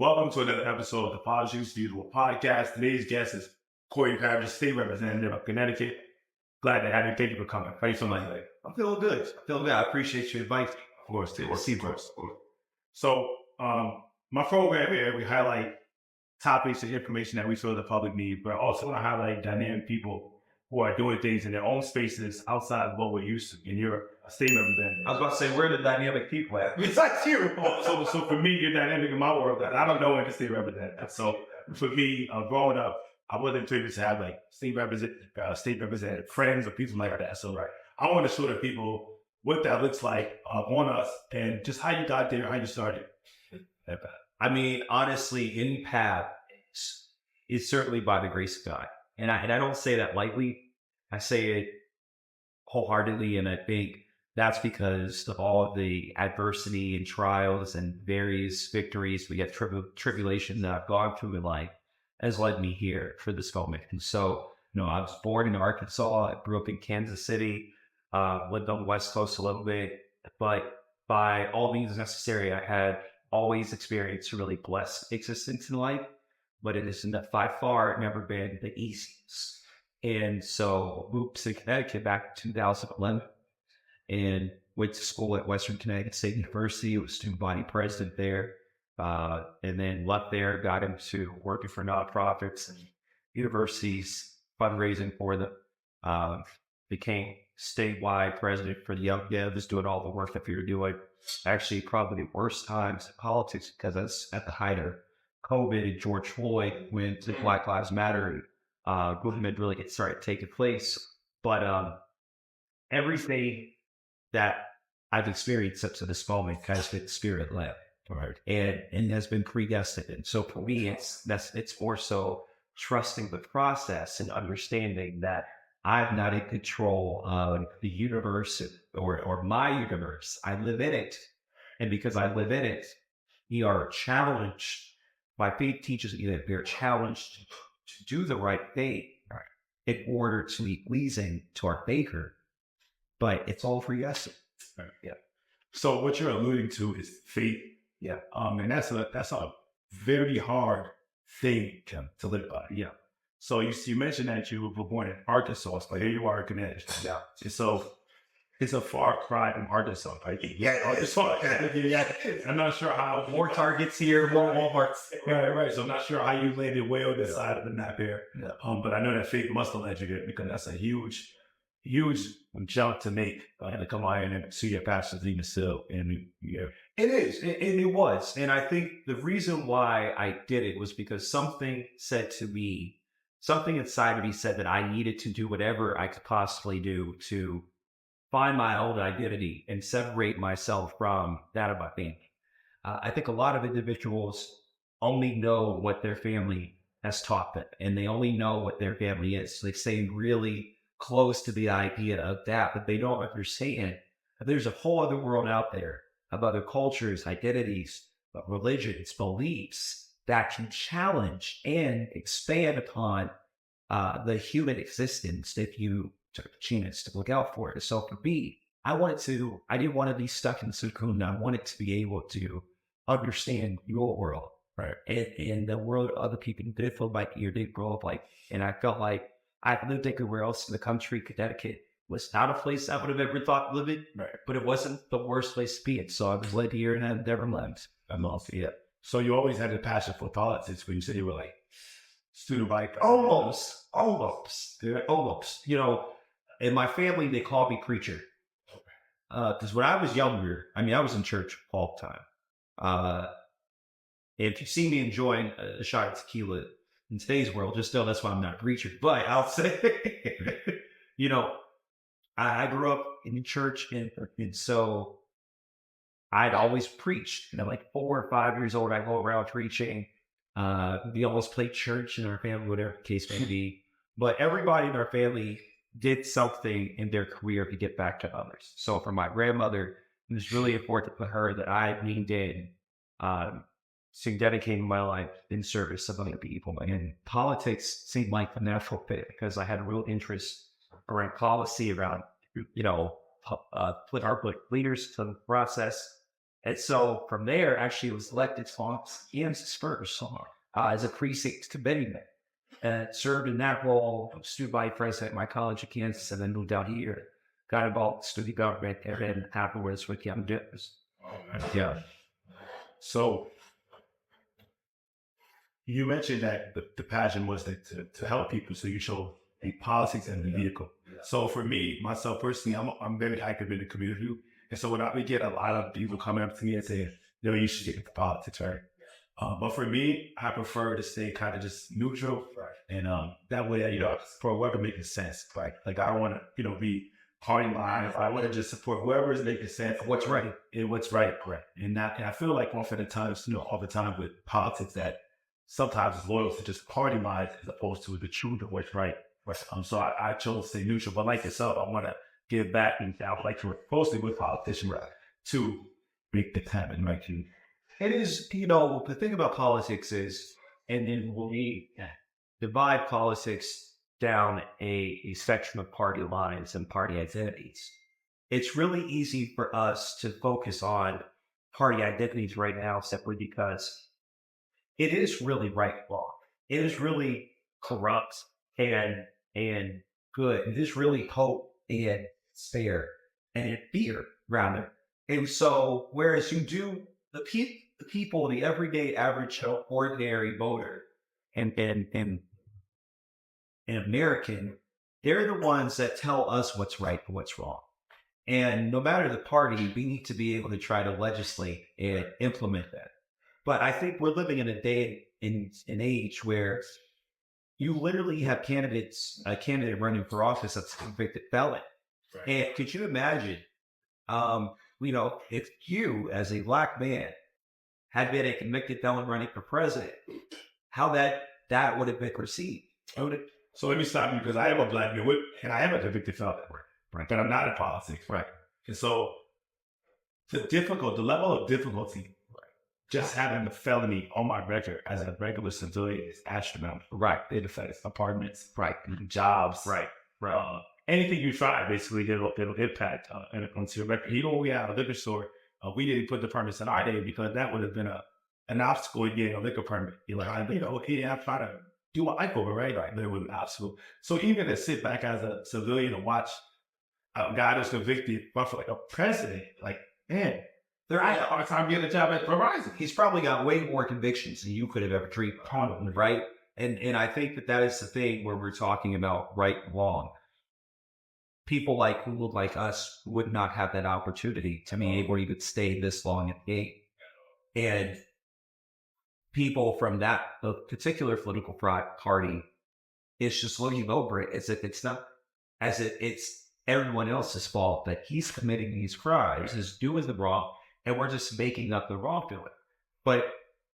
Welcome to another episode of the Politrickkks Beautiful Podcast. Today's guest is Corey Parrish, State Representative of Connecticut. Glad to have you. Thank you for coming. How you feeling today? I'm feeling good. I appreciate you inviting me. Of course. So, my program here, we highlight topics and information that we feel the public need, but also want to highlight dynamic people who are doing things in their own spaces outside of what we're used to. And you're a state representative. I was about to say, where are the dynamic people at? Besides you. So for me, you're dynamic in my world. I don't know any state representative. So for me, growing up, I wasn't privileged to have like state representative friends or people like that. So I want to show the people what that looks like on us and just how you got there, how you started. I mean, honestly, in path is certainly by the grace of God. And I don't say that lightly. I say it wholeheartedly. And I think that's because of all of the adversity and trials and various victories, we get tribulation that I've gone through in life has led me here for this moment. And so, I was born in Arkansas. I grew up in Kansas City, lived on the West Coast a little bit, but by all means necessary, I had always experienced a really blessed existence in life, but it is by far never been the easiest. And so moved to Connecticut back in 2011 and went to school at Western Connecticut State University. Was student body president there. And then left there, got into working for nonprofits and universities, fundraising for them. Became statewide president for the Young Devs, doing all the work that we were doing. Actually, probably the worst times in politics because that's at the height of COVID and George Floyd when the Black Lives Matter movement really started taking place. But everything that I've experienced up to this moment has been spirit-led. Right. And has been predestined. And so for me, it's more so trusting the process and understanding that I'm not in control of the universe or my universe. I live in it. And because I live in it, we are challenged. My faith teaches me that we are challenged to do the right thing in order to be pleasing to our Maker. But it's all for yes. Right. Yeah. So what you're alluding to is faith. Yeah. And that's a very hard thing to live by. Yeah. So you mentioned that you were born in Arkansas, but here you are in Connecticut. Yeah. And so it's a far cry from Arkansas, right? Yeah. It's far. Yeah. I'm not sure how more targets here, more Walmarts. Right. So I'm not sure how you landed way on this side of the map here. Yeah. But I know that faith must have led you there because that's a huge jump to make to come out and pursue your passions even still. And it is, and it was. And I think the reason why I did it was because something inside of me said that I needed to do whatever I could possibly do to find my own identity and separate myself from that of my family. I think a lot of individuals only know what their family has taught them, and they only know what their family is. So they stay really close to the idea of that, but they don't understand that there's a whole other world out there of other cultures, identities, religions, beliefs that can challenge and expand upon the human existence if you took a chance to look out for it. So for me, I didn't want to be stuck in the cocoon. I wanted to be able to understand your world, right, and the world of other people did feel like you did grow up like, and I felt like I lived everywhere else in the country. Connecticut was not a place I would have ever thought living, right, but it wasn't the worst place to be in. So I was led here and I've never left. I'm off. Yeah. So you always had a passion for politics when you said you were like student body president. Almost. In my family, they called me preacher. Because when I was younger, I was in church all the time. If you see me enjoying a shot of tequila in today's world, just know that's why I'm not a preacher. But I'll say, I grew up in the church, and so I'd always preached. Like 4 or 5 years old, I go around preaching. We always played church in our family, whatever the case may be. But everybody in our family did something in their career to get back to others. So for my grandmother, it was really important for her that I leaned in to dedicating my life in service of other people. And politics seemed like the natural fit because I had a real interest around policy, around, put our leaders to the process. And so from there, actually, was elected on Kansas first as a precinct committeeman and served in that role, student body president at my college at Kansas, and then moved down here. Got involved in student government, and then afterwards with young dippers. Yeah. So you mentioned that the passion was to help people. So you show the politics and the vehicle. So for me, myself personally, I'm very active in the community. And so when we get a lot of people coming up to me and saying, you should get into politics, right? But for me, I prefer to stay kind of just neutral. And that way, for whoever making sense, right? Like I don't want to, be party line. If I want to just support whoever is making sense, What's right. and what's right. And I feel like often at times, all the time with politics that sometimes it's loyal to just party lines as opposed to the truth of what's right. So I chose to stay neutral, but like yourself, I want to give back and I would like to work closely with politicians to make this happen, right? It is, the thing about politics is, and then when we divide politics down a spectrum of party lines and party identities, it's really easy for us to focus on party identities right now simply because it is really right and wrong. It is really corrupt and good. It is really hope and fair and fear, rather. And so, whereas you do the people, the everyday average ordinary voter and American, they're the ones that tell us what's right and what's wrong. And no matter the party, we need to be able to try to legislate and implement that. But I think we're living in a day, in an age where you literally have a candidate running for office that's a convicted felon. Right. And could you imagine, if you as a Black man had been a convicted felon running for president, how that would have been perceived? So let me stop you because I am a Black man and I am a convicted felon, right? But I'm not in politics, right? And so the level of difficulty, just having the felony on my record as a regular civilian is astronomical. Right. It affects apartments, right? Jobs, right? Anything you try, basically, it'll impact onto your record. We had a liquor store. We didn't put the permits in our day because that would have been an obstacle in getting a liquor permit. You're like, I'm trying to do my life over, right? There was an obstacle. So even to sit back as a civilian and watch a guy that's convicted, but for like a president, like, man, I had a hard time getting a job at Verizon. He's probably got way more convictions than you could have ever treated, right? And I think that is the thing where we're talking about right and wrong. People like us would not have that opportunity to be able to even stay this long at the game. And people from that particular political party is just looking over it as if it's everyone else's fault that he's committing these crimes, is doing the wrong, and we're just making up the wrongdoing. But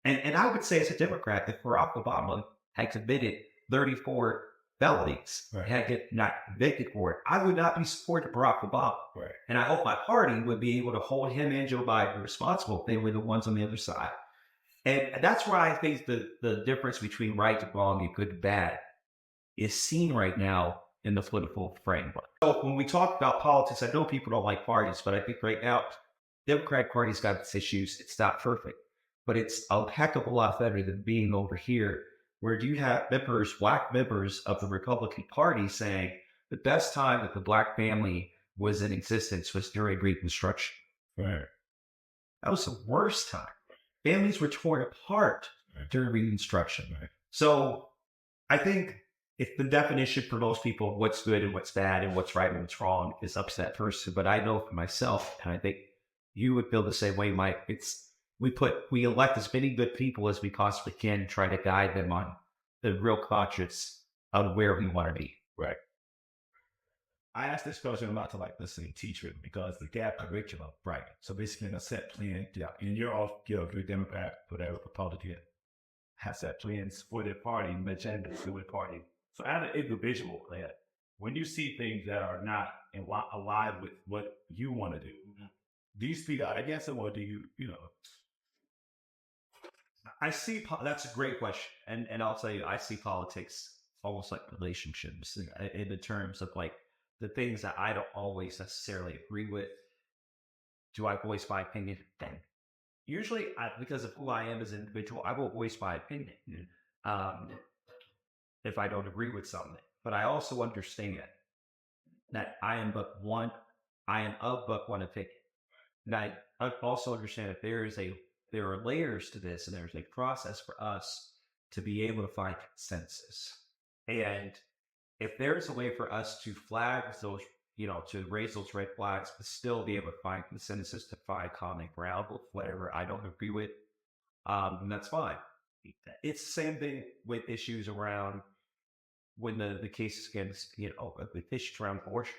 and I would say as a Democrat that Barack Obama had committed 34 felonies, had get not convicted for it, I would not be supporting Barack Obama. Right. And I hope my party would be able to hold him and Joe Biden responsible if they were the ones on the other side. And that's where I think the difference between right and wrong and good and bad is seen right now in the political framework. So when we talk about politics, I know people don't like parties, but I think right now, the Democratic Party's got its issues. It's not perfect, but it's a heck of a lot better than being over here, where you have Black members of the Republican Party saying the best time that the Black family was in existence was during Reconstruction. Right. That was the worst time. Families were torn apart during Reconstruction. Right. So I think if the definition for most people of what's good and what's bad and what's right and what's wrong is up to that person. But I know for myself, and I think you would feel the same way, Mike, we elect as many good people as we possibly can, try to guide them on the real conscience of where we want to be. Right. I asked this question a lot to teachers because the gap curriculum, right? So basically in a set plan, and you're all, you're Democrat, whatever, Republican, has set plans for their party, agendas for their party. So as an individual, when you see things that are not aligned with what you want to do, do you speak out against them, or do you? That's a great question. And I'll tell you, I see politics almost like relationships in the terms of like the things that I don't always necessarily agree with. Do I voice my opinion? Then usually because of who I am as an individual, I will voice my opinion if I don't agree with something. But I also understand that I am of but one opinion. And I also understand that there are layers to this, and there's a process for us to be able to find consensus. And if there's a way for us to flag those, to raise those red flags, but still be able to find consensus, to find common ground with whatever I don't agree with, that's fine. It's the same thing with issues around when the cases against, the issues around abortion.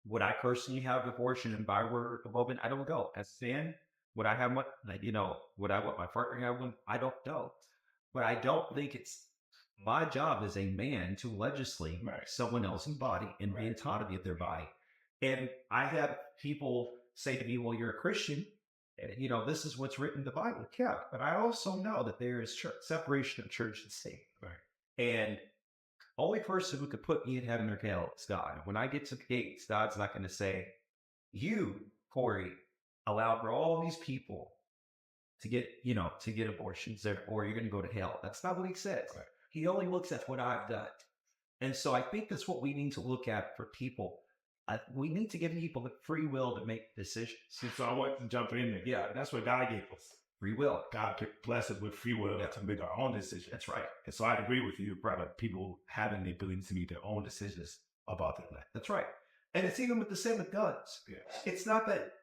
Would I personally have abortion if I were a woman? I don't know. As a man, would I have one? Would I want my partner to have one? I don't know. But I don't think it's my job as a man to legislate someone else's body and the autonomy of their body. And I have people say to me, well, you're a Christian, and this is what's written in the Bible. Yeah, but I also know that there is separation of church and state. Right. And only person who could put me in heaven or hell is God. When I get to the gates, God's not going to say, you, Corey, allowed for all these people to get abortions, or you're going to go to hell. That's not what he says. Right. He only looks at what I've done. And so I think that's what we need to look at for people. We need to give people the free will to make decisions. So I want to jump in there. Yeah, that's what God gave us. Free will. God blessed us with free will to make our own decisions. That's right. And so I agree with you, about people having the ability to make their own decisions about their life. That's right. And it's even with the same with guns. Yeah. It's not that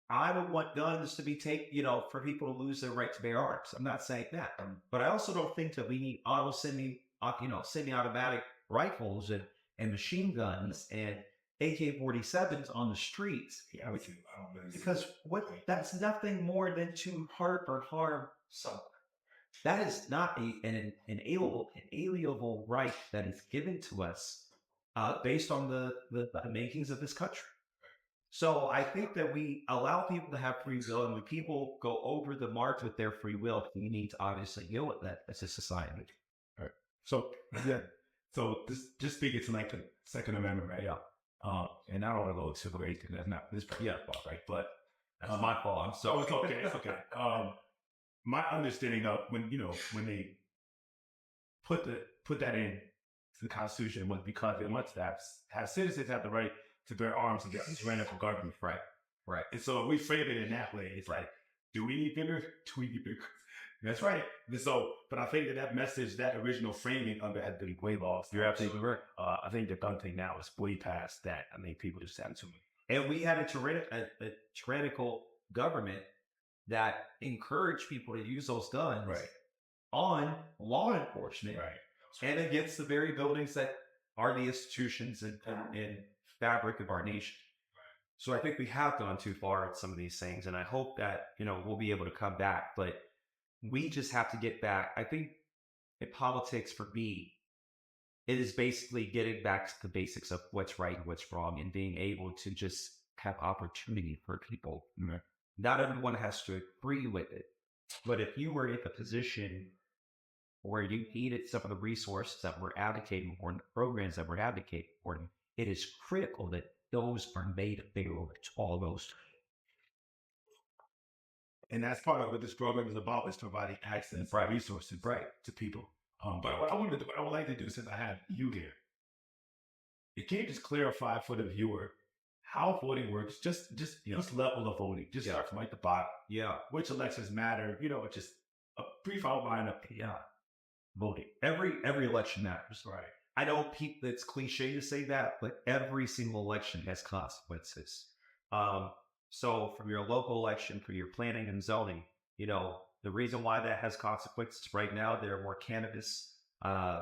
I don't want guns to be taken, for people to lose their right to bear arms. I'm not saying that. But I also don't think that we need semi-automatic rifles and machine guns and AK-47s on the streets. Yeah, because that's nothing more than to hurt or harm someone. That is not an inalienable right that is given to us based on the makings of this country. So I think that we allow people to have free will, and when people go over the mark with their free will, we need to obviously deal with that as a society. All right. So this just speaking to like the Second Amendment, right? Yeah. And I don't want to go civil rights, and that's not this fault, right? But that's my fault. So it's okay. It's okay. My understanding of when they put that in the Constitution was because it wants to have citizens have the right to bear arms against tyrannical government. Right. Right. And so if we frame it in that way, it's like, do we need bigger? Do we need bigger? That's right. So, but I think that message, that original framing of it had been way lost. You're absolutely right. I think the gun thing now is way past that. I mean, people just have too much. And we had a tyrannical government that encouraged people to use those guns on law enforcement and against the very buildings that are the institutions and fabric of our nation. So I think we have gone too far at some of these things, and I hope that, we'll be able to come back, but we just have to get back. I think in politics, for me, it is basically getting back to the basics of what's right and what's wrong, and being able to just have opportunity for people. Mm-hmm. Not everyone has to agree with it, but if you were in a position where you needed some of the resources that we're advocating for and the programs that we're advocating for, it is critical that those are made available to all those. And that's part of what this program is about, is providing access to resources to people. But what I would like to do, since I have you here, can you just clarify for the viewer how voting works? Just level of voting. Just start from like the bottom. Yeah. Which elections matter? Just a brief outline of voting. Every election matters. Right. I know it's cliche to say that, but every single election has consequences. So from your local election, for your planning and zoning, the reason why that has consequences right now, there are more cannabis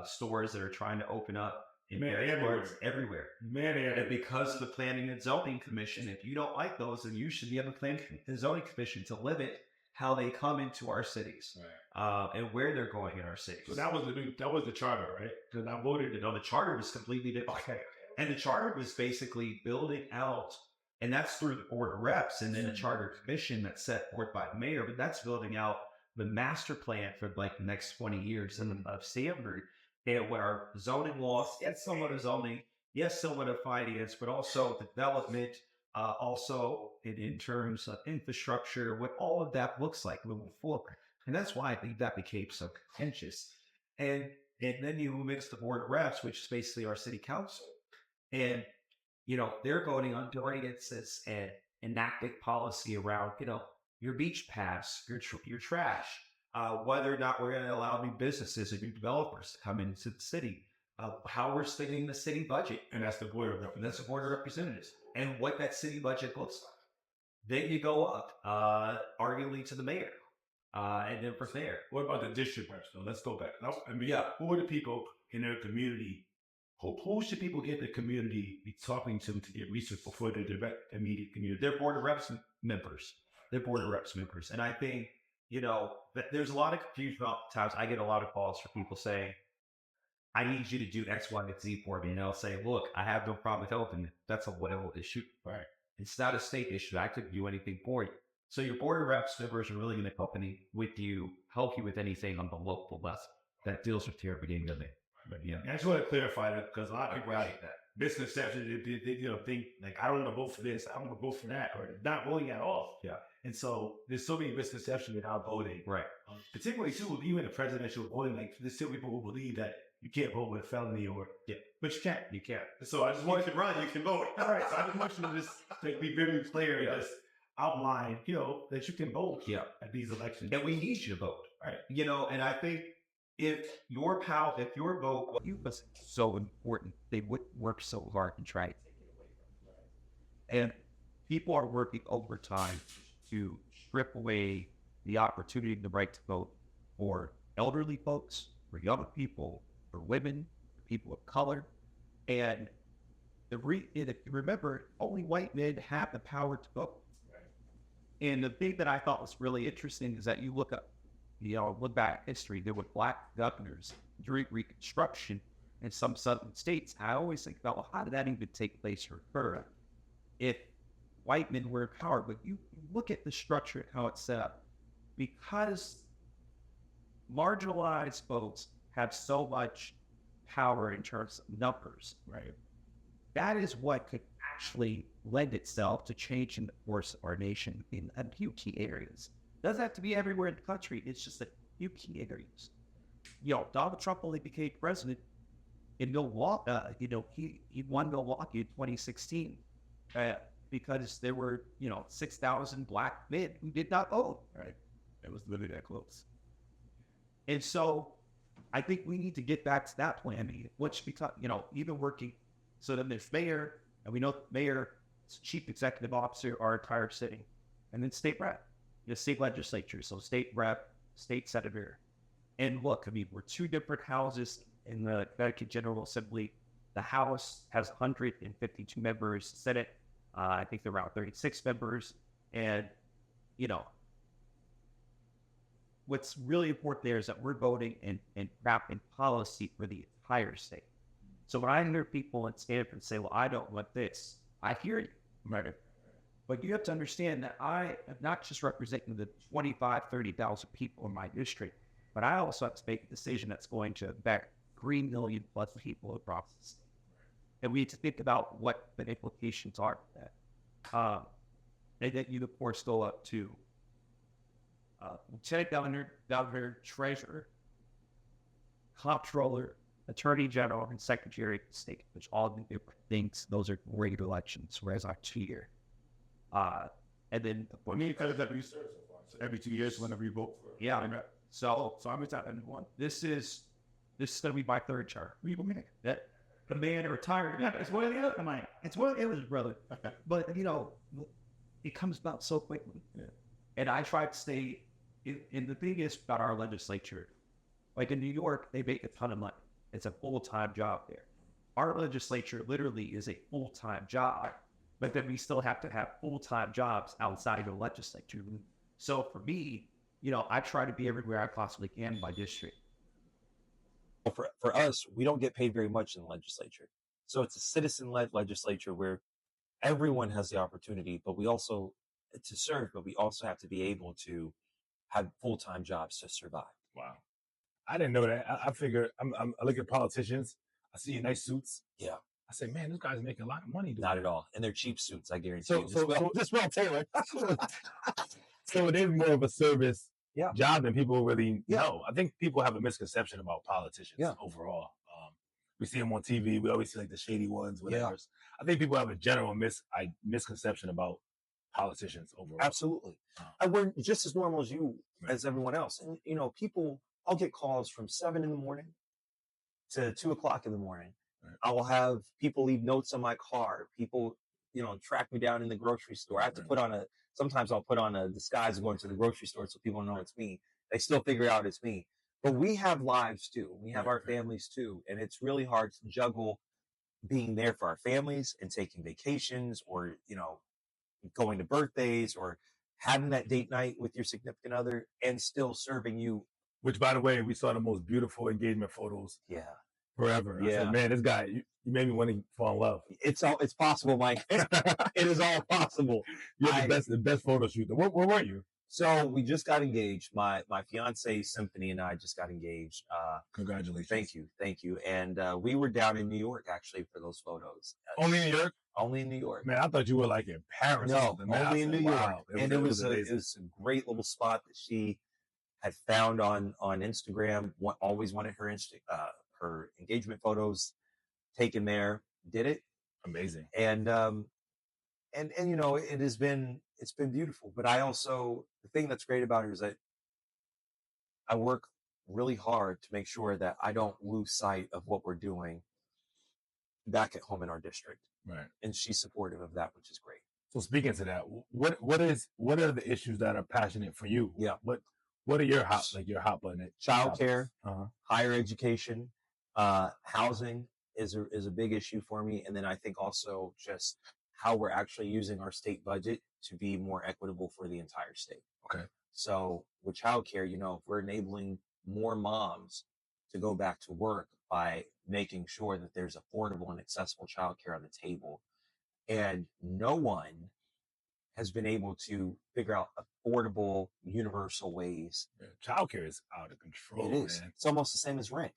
stores that are trying to open up in everywhere. And because of the Planning and Zoning Commission, if you don't like those, then you should be on the Planning and Zoning Commission to limit how they come into our cities and where they're going in our cities. So that was the charter, right? Because I voted, the charter was completely different. Okay. And the charter was basically building out, and that's through the Board of Reps and then the Charter Commission that's set forth by the mayor, but that's building out the master plan for like the next 20 years of Stanford, and what our zoning laws, somewhat of zoning, somewhat of finance, but also development, also in terms of infrastructure, what all of that looks like moving forward. And that's why I think that became so contentious. And then you mix the board of reps, which is basically our city council. And, they're voting on ordinances and enacting policy around, your beach paths, your trash, whether or not we're going to allow new businesses and new developers to come into the city, how we're spending the city budget. And that's the board of representatives. That's the board of representatives and what that city budget looks like. Then you go up, arguably to the mayor. And then from there. What about the district reps though? Let's go back. Who are the people in their community? Who should people get the community be talking to get research before the direct immediate community? They're board of reps members. They're board of reps members. And I think, that there's a lot of confusion about times. I get a lot of calls from people saying, I need you to do X, Y, and Z for me. And I'll say, look, I have no problem with helping. That's a local issue. Right. It's not a state issue. I couldn't do anything for you. So your board of reps members are really going to accompany with you, help you with anything on the local level that deals with your beginning of it. But I just want to clarify that because a lot of people like that misconception, they think like, I don't want to vote for this, I don't want to vote for that, or not voting at all. Yeah. And so there's so many misconceptions about voting. Right. Particularly too, even the presidential voting, like there's still people who believe that you can't vote with a felony but you can't. You can't. So I just want you to run, you can vote. All right. So I just want you to just be very clear and just outline, that you can vote at these elections. And we need you to vote. Right. And I think if your vote was so important, they wouldn't work so hard and try to take it away from you. And people are working overtime to strip away the opportunity and the right to vote for elderly folks, for young people, for women, for people of color. And remember, only white men have the power to vote. And the thing that I thought was really interesting is that you look back at history, there were black governors during Reconstruction in some southern states. I always think about, well, how did that even take place or occur if white men were in power? But you look at the structure and how it's set up, because marginalized folks have so much power in terms of numbers. Right. That is what could actually lend itself to changing the course of our nation in a few key areas. Doesn't have to be everywhere in the country. It's just a few key areas. Donald Trump only became president in Milwaukee. He won Milwaukee in 2016 because there were 6,000 black men who did not vote. Right. It was literally that close. And so I think we need to get back to that plan. I mean, which because even working. So then there's mayor, and we know mayor, chief executive officer, our entire city, and then state rep, state legislature. So state rep, state senator. And look, I mean, we're two different houses in the Connecticut General Assembly. The House has 152 members. The Senate, I think they're around 36 members. And, what's really important there is that we're voting and crafting policy for the entire state. So when I hear people in Stanford say, well, I don't want this, I hear you. Right. But you have to understand that I am not just representing the 25, 30,000 people in my district, but I also have to make a decision that's going to affect 3 million plus people across the state. And we need to think about what the implications are for that. And then you, of course, go up to lieutenant governor, treasurer, comptroller, attorney general, and secretary of state, which all do different things. Those are regular elections, whereas our 2-year. And then because that research so far. So every 2 years, whenever you vote for So I'm retired one. This is going to be my third term. That the man retired. Yeah, it's one of the other. I'm like, It's what it was, brother. But it comes about so quickly. Yeah. And I try to stay. And the thing is about our legislature, like in New York, they make a ton of money. It's a full-time job there. Our legislature literally is a full-time job, but then we still have to have full-time jobs outside of the legislature. So for me, I try to be everywhere I possibly can in my district. For us, we don't get paid very much in the legislature. So it's a citizen-led legislature where everyone has the opportunity, but we also to serve, but we also have to be able to have full-time jobs to survive. Wow. I didn't know that. I figure I look at politicians. I see nice suits. Yeah. I said, man, this guy's making a lot of money doing Not it. at all. And they're cheap suits, I guarantee So- you. so- Just well tailored. So it is more of a service Yeah. job than people really Yeah. know. I think people have a misconception about politicians Yeah. overall. We see them on TV. We always see like the shady ones, whatever. Yeah. I think people have a general misconception about politicians overall. Absolutely. And we're just as normal as you, as everyone else. And, you know, I'll get calls from 7 in the morning to 2 o'clock in the morning. Right. I will have people leave notes on my car. People, you know, track me down in the grocery store. I have to sometimes I'll put on a disguise going to the grocery store so people know it's me. They still figure out it's me. But we have lives too. We have our families too. And it's really hard to juggle being there for our families and taking vacations or, you know, going to birthdays or having that date night with your significant other and still serving you. Which, by the way, we saw the most beautiful engagement photos forever. I Yeah. said, man, this guy, you made me want to fall in love. It's possible, Mike. It is all possible. You had the best photo shoot. Where weren't you? So we just got engaged. My fiance Symphony and I just got engaged. Congratulations. Thank you. And we were down in New York actually for those photos. Only in New York? Only in New York. Man, I thought you were like in Paris. No, or something, man. only I in said, New York. wow. And it was amazing. a great little spot that she had found on Instagram. Always wanted her engagement photos taken there. Did it. Amazing. And you know, it's been beautiful. But the thing that's great about it is that I work really hard to make sure that I don't lose sight of what we're doing back at home in our district. Right. And she's supportive of that, which is great. So speaking to that, what are the issues that are passionate for you? Yeah. What are your hot button? Childcare, Uh-huh. higher education, housing is a big issue for me. And then I think also just how we're actually using our state budget to be more equitable for the entire state. Okay. So with childcare, you know, if we're enabling more moms to go back to work by making sure that there's affordable and accessible childcare on the table. And no one has been able to figure out affordable, universal ways. Yeah, childcare is out of control. It is. Man. It's almost the same as rent.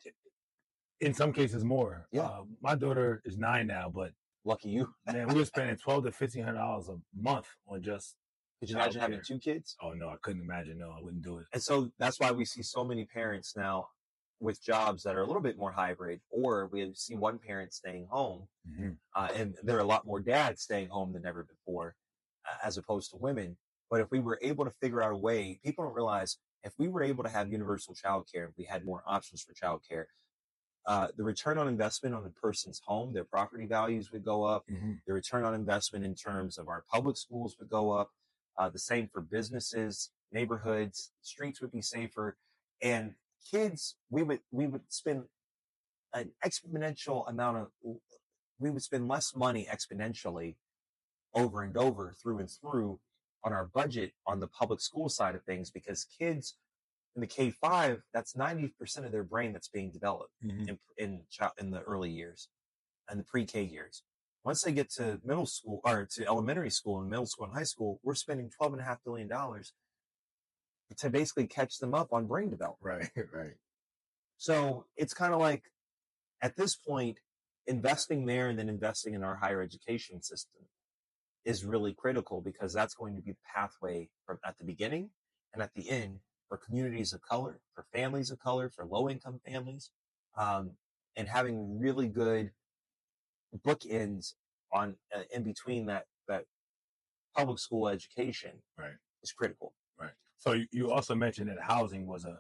In some cases more. Yeah. My daughter is 9 now, but Lucky you. man, we were spending $1,200 to $1,500 a month on just. Could you imagine having childcare. 2 kids? Oh no, I couldn't imagine. No, I wouldn't do it. And so that's why we see so many parents now with jobs that are a little bit more hybrid, or we see one parent staying home, and there are a lot more dads staying home than ever before, as opposed to women. But if we were able to figure out a way, people don't realize if we were able to have universal childcare, if we had more options for childcare, the return on investment on the person's home, their property values would go up. The return on investment in terms of our public schools would go up. The same for businesses, neighborhoods, streets would be safer, and kids, we would spend an exponential amount of, we would spend less money exponentially over and over through and through on our budget on the public school side of things, because kids in the K-5, that's 90% of their brain that's being developed in the early years and the pre-K years. Once they get to middle school or to elementary school and middle school and high school, we're spending $12.5 billion to basically catch them up on brain development. Right. So it's kind of like, at this point, investing there and then investing in our higher education system is really critical, because that's going to be the pathway from at the beginning and at the end for communities of color, for families of color, for low-income families, and having really good bookends on in between that public school education is critical. Right. So you also mentioned that housing was a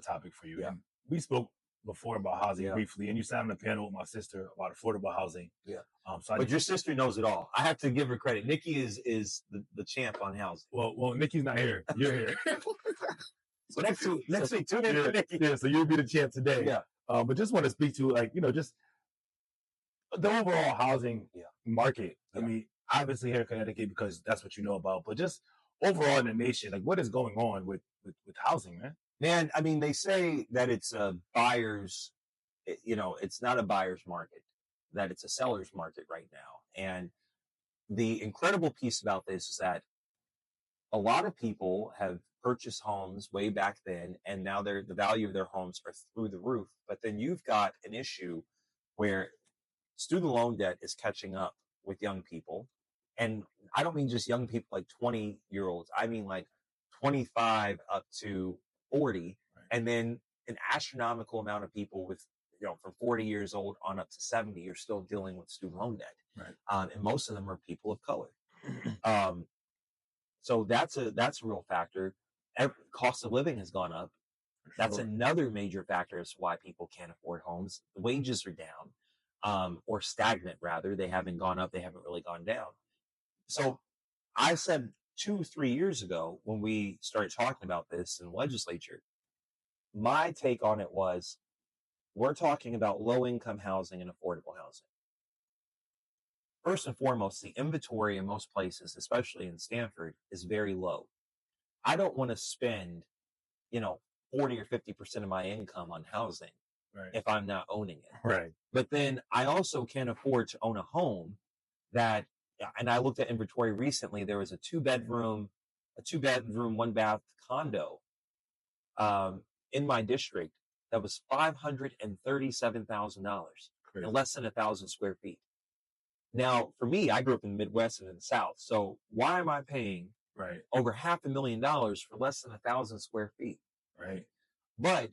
topic for you. Yeah. And we spoke before about housing Yeah. briefly, and you sat on the panel with my sister about affordable housing. Yeah. But your sister knows it all. I have to give her credit. Nikki is the champ on housing. Well, Nikki's not here. You're here. So next week, tune in for Nikki. Yeah, so you'll be the champ today. Yeah. But just want to speak to just the overall housing market. I mean, obviously here in Connecticut, because that's what you know about, but just overall in the nation, like what is going on with housing, man? Man, I mean, they say that it's a buyer's, it's not a buyer's market, that it's a seller's market right now. And the incredible piece about this is that a lot of people have purchased homes way back then, and now the value of their homes are through the roof. But then you've got an issue where student loan debt is catching up with young people. And I don't mean just young people like 20-year-olds. I mean like 25 up to 40. Right. And then an astronomical amount of people with, from 40 years old on up to 70 are still dealing with student loan debt. Right. And most of them are people of color. So that's a real factor. Cost of living has gone up. That's another major factor as to why people can't afford homes. The wages are down, or stagnant rather. They haven't gone up. They haven't really gone down. So I said 2-3 years ago when we started talking about this in the legislature, my take on it was, we're talking about low-income housing and affordable housing. First and foremost, the inventory in most places, especially in Stanford, is very low. I don't want to spend, 40 or 50% of my income on housing if I'm not owning it. Right. But then I also can't afford to own a home that, and I looked at inventory recently, there was a two bedroom, 1-bath condo in my district that was $537,000 and less than 1,000 square feet. Now, for me, I grew up in the Midwest and in the South. So why am I paying over $500,000 for less than 1,000 square feet? Right. But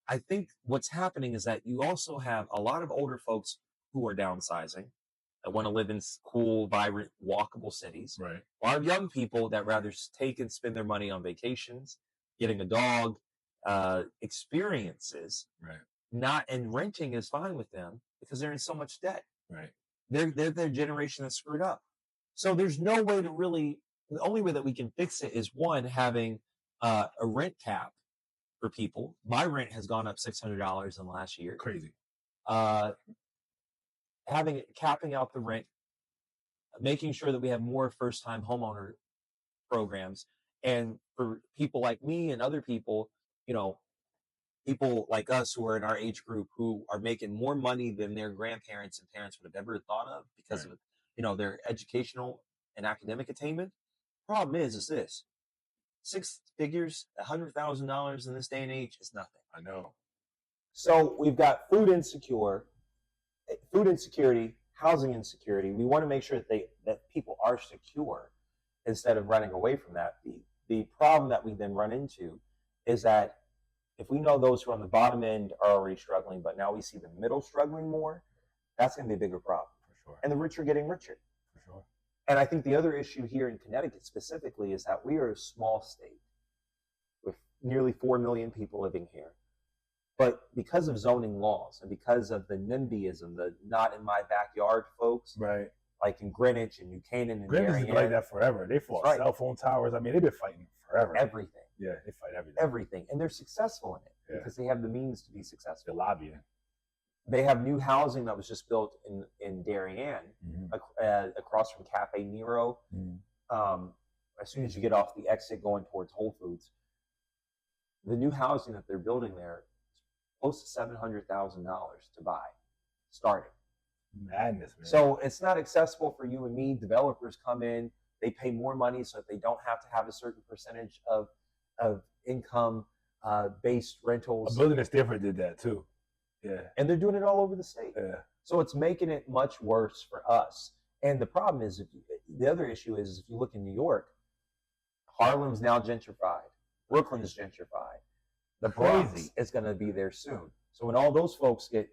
I think what's happening is that you also have a lot of older folks who are downsizing, that want to live in cool, vibrant, walkable cities. Right. A lot of young people that rather take and spend their money on vacations, getting a dog, experiences. Right. And renting is fine with them because they're in so much debt. Right. They're the generation that's screwed up. So there's no way to really, the only way that we can fix it is one, having a rent cap for people. My rent has gone up $600 in the last year. Crazy. Capping out the rent, making sure that we have more first-time homeowner programs. And for people like me and other people, people like us who are in our age group who are making more money than their grandparents and parents would have ever thought of because of, their educational and academic attainment. Problem is this: 6 figures, $100,000 in this day and age is nothing. I know. So we've got food insecurity, housing insecurity. We want to make sure that people are secure instead of running away from that. The problem that we then run into is that if we know those who are on the bottom end are already struggling, but now we see the middle struggling more, that's going to be a bigger problem. For sure. And the rich are getting richer. For sure. And I think the other issue here in Connecticut specifically is that we are a small state with nearly 4 million people living here. But because of zoning laws and because of the NIMBYism, the not in my backyard folks, right, like in Greenwich and New Canaan and Greenwich has been like that forever. They fought cell phone towers. I mean, they've been fighting forever. Everything. Yeah, they fight everything. Everything. And they're successful in it because they have the means to be successful. They're lobbying. They have new housing that was just built in Darien, across from Cafe Nero. As soon as you get off the exit going towards Whole Foods, the new housing that they're building there is close to $700,000 to buy, starting. Madness, man. So it's not accessible for you and me. Developers come in, they pay more money so that they don't have to have a certain percentage of income based rentals. A building that's different did that too. Yeah. And they're doing it all over the state. Yeah. So it's making it much worse for us. And the problem is, the other issue is, if you look in New York, Harlem's now gentrified. Brooklyn's gentrified. The Bronx is going to be there soon. So when all those folks get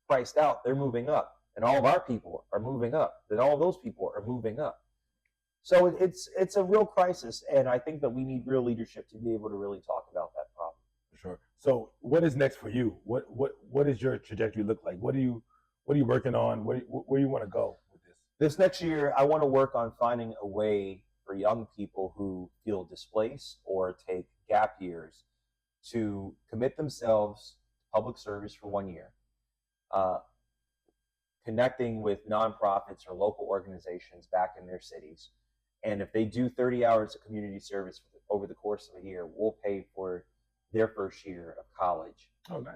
priced out, they're moving up. And all of our people are moving up. Then all of those people are moving up. So it's a real crisis. And I think that we need real leadership to be able to really talk about that problem. For sure. So what is next for you? What does your trajectory look like? What are you working on? Where do you want to go with this? This next year, I want to work on finding a way for young people who feel displaced or take gap years to commit themselves to public service for 1 year, connecting with nonprofits or local organizations back in their cities. And if they do 30 hours of community service over the course of a year, we'll pay for their first year of college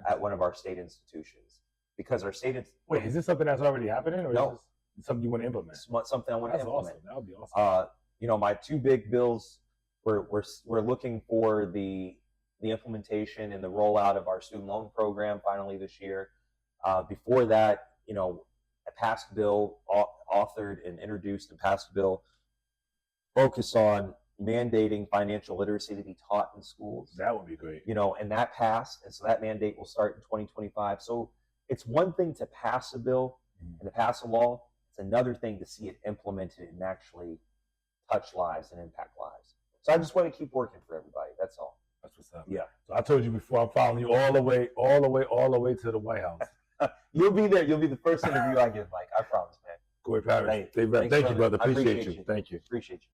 at one of our state institutions. Because our state Wait, is this something that's already happening, or no, is this something you want to implement? It's something I want to implement. Awesome. That would be awesome. My 2 big bills, we're looking for the implementation and the rollout of our student loan program finally this year. Before that, passed a bill, authored and introduced and passed a bill, focus on mandating financial literacy to be taught in schools. That would be great. You know, and that passed, and so that mandate will start in 2025. So it's one thing to pass a bill and to pass a law. It's another thing to see it implemented and actually touch lives and impact lives. So I just want to keep working for everybody. That's all. That's what's up. Yeah. So I told you before, I'm following you all the way to the White House. You'll be there. You'll be the first interview I give, Mike. I promise, man. Corey Parrish. Thanks, Thank you, brother. I Appreciate you. Thank you. Appreciate you.